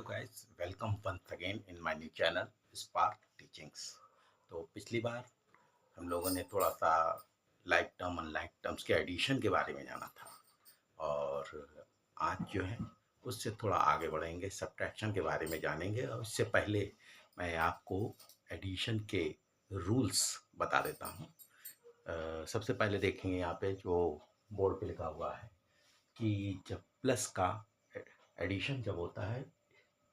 guys, welcome once again in my new channel Spark Teachings। तो पिछली बार हम लोगों ने थोड़ा सा लाइक टर्म अनलाइक टर्म्स के एडिशन के बारे में जाना था और आज जो है उससे थोड़ा आगे बढ़ेंगे, सब्ट्रैक्शन के बारे में जानेंगे। और इससे पहले मैं आपको एडिशन के रूल्स बता देता हूँ। सबसे पहले देखेंगे यहाँ पे जो बोर्ड पे लिखा हुआ है कि जब प्लस का एडिशन जब होता है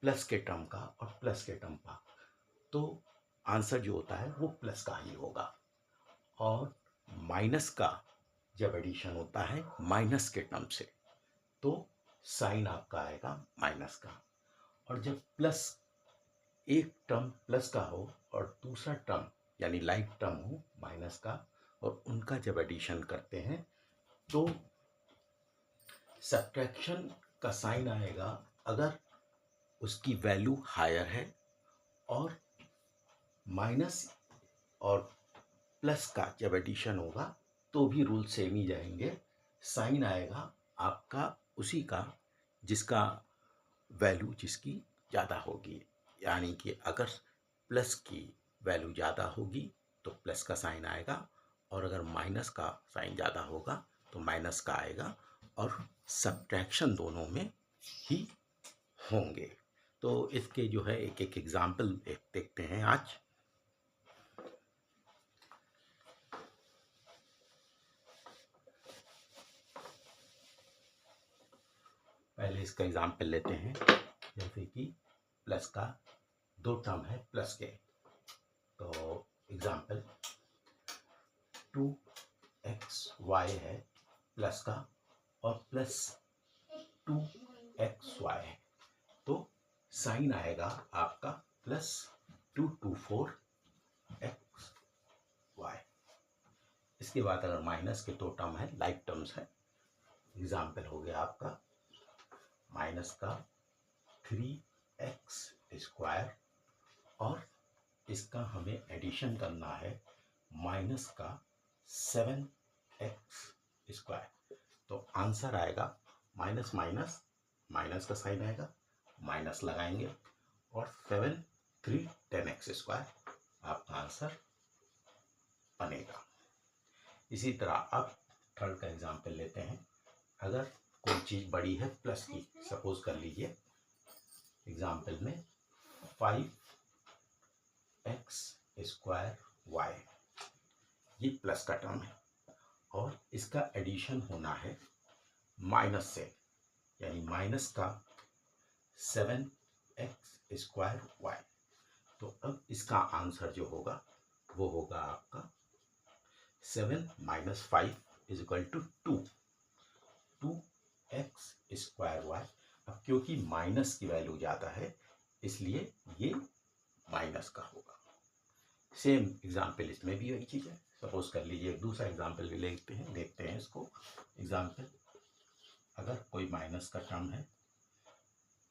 प्लस के टर्म का और प्लस के टर्म का, तो आंसर जो होता है वो प्लस का ही होगा। और माइनस का जब एडिशन होता है माइनस के टर्म से, तो साइन आपका आएगा माइनस का। और जब प्लस एक टर्म प्लस का हो और दूसरा टर्म यानी लाइक टर्म हो माइनस का, और उनका जब एडिशन करते हैं तो सब्ट्रैक्शन का साइन आएगा अगर उसकी वैल्यू हायर है, और माइनस और प्लस का जब एडिशन होगा तो भी रूल सेम ही जाएंगे। साइन आएगा आपका उसी का जिसका वैल्यू जिसकी ज़्यादा होगी, यानी कि अगर प्लस की वैल्यू ज़्यादा होगी तो प्लस का साइन आएगा, और अगर माइनस का साइन ज़्यादा होगा तो माइनस का आएगा। और सब्ट्रैक्शन दोनों में ही होंगे। तो इसके जो है एक एक एग्जाम्पल देखते हैं आज। पहले इसका एग्जाम्पल लेते हैं, जैसे कि प्लस का दो टर्म है प्लस के, तो एग्जाम्पल 2xy है प्लस का, और प्लस 2xy है, तो साइन आएगा आपका प्लस 224xy। इसके बाद अगर माइनस के दो टर्म है लाइक टर्म्स है, एग्जाम्पल हो गया आपका माइनस का 3x², और इसका हमें एडिशन करना है माइनस का 7x²। तो आंसर आएगा माइनस माइनस माइनस का साइन आएगा, माइनस लगाएंगे, और 7 3 10x², आपका आंसर बनेगा। इसी तरह अब थर्ड का एग्जाम्पल लेते हैं। अगर कोई चीज़ बड़ी है प्लस की, सपोज कर लीजिए एग्जाम्पल में 5x²y, ये प्लस का टर्म है और इसका एडिशन होना है माइनस से, यानी माइनस का 7x²y। तो अब इसका आंसर जो होगा वो होगा आपका 7 - 5 = 2, 2x²y। अब क्योंकि माइनस की वैल्यू ज़्यादा है इसलिए ये माइनस का होगा। सेम एग्जाम्पल इसमें भी वही चीज़ है। सपोज कर लीजिए एक दूसरा एग्जाम्पल भी देखते हैं इसको। एग्जाम्पल, अगर कोई माइनस का टर्म है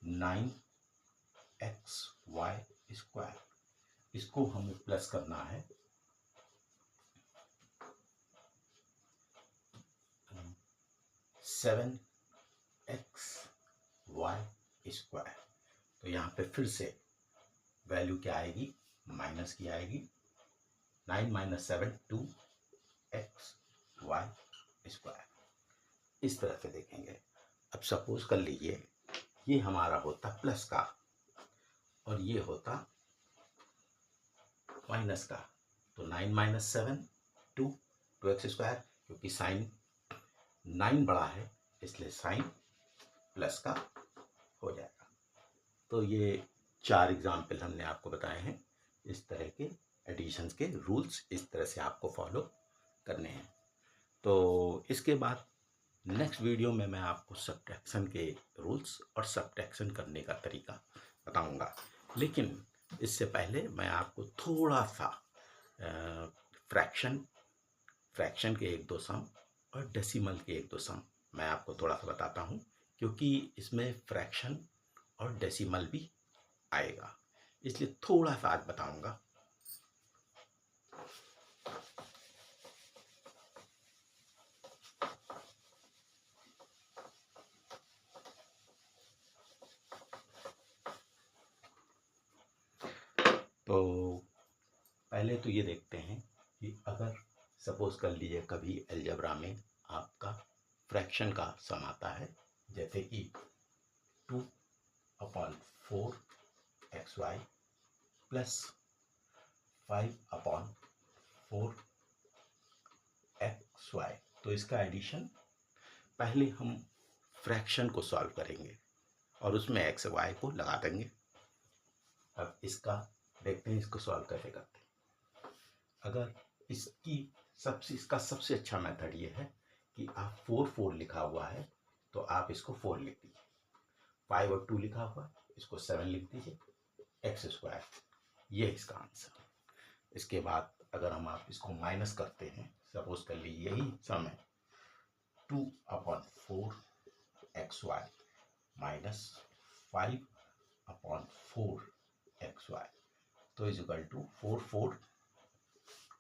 9xy², इसको हमें प्लस करना है 7xy²। तो यहाँ पे फिर से वैल्यू क्या आएगी, माइनस की आएगी। 9 - 7 2xy²। इस तरह से देखेंगे। अब सपोज कर लीजिए ये हमारा होता प्लस का और ये होता माइनस का, तो 9 - 7 2x², क्योंकि साइन 9 बड़ा है इसलिए साइन प्लस का हो जाएगा। तो ये 4 एग्जाम्पल हमने आपको बताए हैं। इस तरह के एडिशंस के रूल्स इस तरह से आपको फॉलो करने हैं। तो इसके बाद नेक्स्ट वीडियो में मैं आपको सब्ट्रैक्शन के रूल्स और सब्ट्रैक्शन करने का तरीका बताऊंगा। लेकिन इससे पहले मैं आपको थोड़ा सा फ्रैक्शन के एक दो सम और डेसिमल के एक दो सम मैं आपको थोड़ा सा बताता हूँ, क्योंकि इसमें फ्रैक्शन और डेसिमल भी आएगा, इसलिए थोड़ा सा आज बताऊंगा। तो पहले तो ये देखते हैं कि अगर सपोज कर लीजिए कभी अलजेब्रा में आपका फ्रैक्शन का सम आता है, जैसे कि 2/4 XY प्लस 5/4 XY। तो इसका एडिशन पहले हम फ्रैक्शन को सॉल्व करेंगे और उसमें एक्स वाई को लगा देंगे। अब इसका देखते हैं इसको सॉल्व कैसे करते हैं। अगर इसका सबसे अच्छा मेथड ये है कि आप 4 लिखा हुआ है तो आप इसको 4 लिख दीजिए, 5 और 2 लिखा हुआ है इसको 7 लिख दीजिए, x²। ये इसका आंसर। इसके बाद अगर आप इसको माइनस करते हैं, सपोज कर लीजिए यही सम है 2/4 XY माइनस 5/4 XY, तो इक्वल टू 4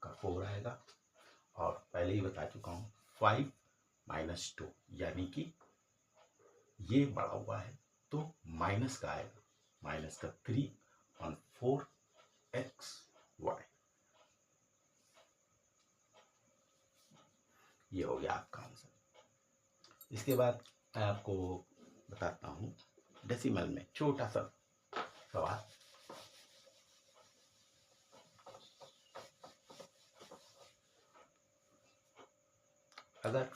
का 4 आएगा। और पहले ही बता चुका हूँ 5 - 2 यानी कि ये बढ़ा हुआ है तो माइनस का आएगा, माइनस का 3/4 XY। ये हो गया आपका आंसर। इसके बाद मैं आपको बताता हूँ डेसिमल में छोटा सा सवाल। अगर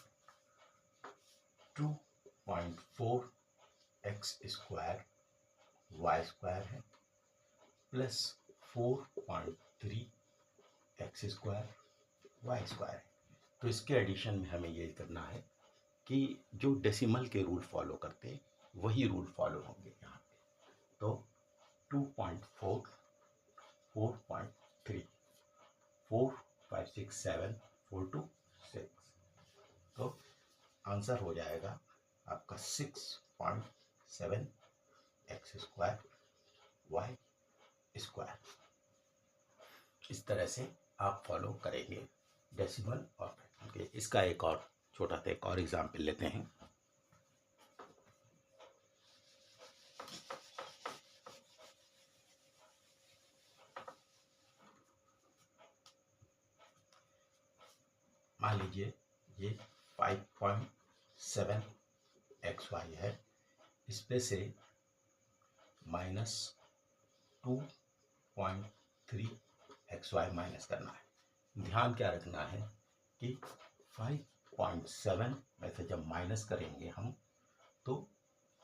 2.4 x² y² है प्लस 4.3 x² y² है, तो इसके एडिशन में हमें ये करना है कि जो डेसिमल के रूल फॉलो करते हैं वही रूल फॉलो होंगे यहाँ पे। तो 2.4 4.3 4 5 6 7 4 2 6, तो आंसर हो जाएगा आपका 6.7 x² y²। इस तरह से आप फॉलो करेंगे डेसिमल और फ्रैक्शन के। इसका एक और छोटा सा एक और एग्जाम्पल लेते हैं। मान लीजिए ये 5.7 XY है, इस पे से -2.3 XY माइनस करना है। ध्यान क्या रखना है कि 5.7 में से जब माइनस करेंगे हम तो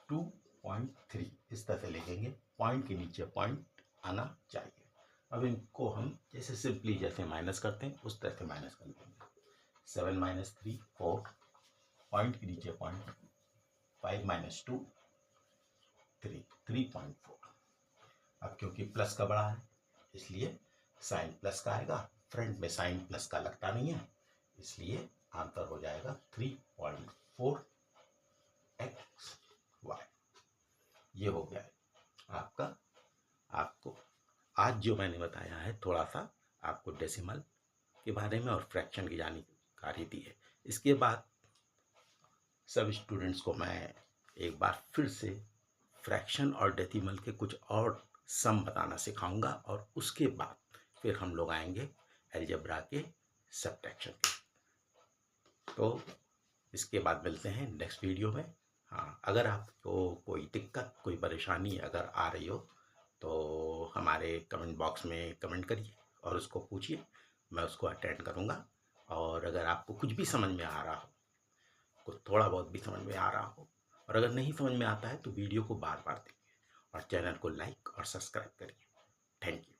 2.3 इस तरह से लिखेंगे, पॉइंट के नीचे पॉइंट आना चाहिए। अब इनको हम जैसे सिंपली जैसे माइनस करते हैं उस तरह से माइनस कर देंगे। 7 - 3 4, पॉइंट के नीचे पॉइंट, 5 - 2 3 3.4। अब क्योंकि प्लस का बड़ा है इसलिए साइन प्लस का आएगा, फ्रंट में साइन प्लस का लगता नहीं है, इसलिए आंसर हो जाएगा 3.4 XY। ये हो गया है आपका। आपको आज जो मैंने बताया है थोड़ा सा आपको डेसिमल के बारे में और फ्रैक्शन की जानकारी दी है। इसके बाद सब स्टूडेंट्स को मैं एक बार फिर से फ्रैक्शन और डेसिमल के कुछ और सम बताना सिखाऊंगा और उसके बाद फिर हम लोग आएंगे अलजेब्रा के सबट्रैक्शन के। तो इसके बाद मिलते हैं नेक्स्ट वीडियो में। हाँ, अगर आपको कोई दिक्कत कोई परेशानी अगर आ रही हो तो हमारे कमेंट बॉक्स में कमेंट करिए और उसको पूछिए, मैं उसको अटेंड करूँगा। और अगर आपको कुछ भी समझ में आ रहा हो, कुछ थोड़ा बहुत भी समझ में आ रहा हो, और अगर नहीं समझ में आता है तो वीडियो को बार बार देखिए और चैनल को लाइक और सब्सक्राइब करिए। Thank you.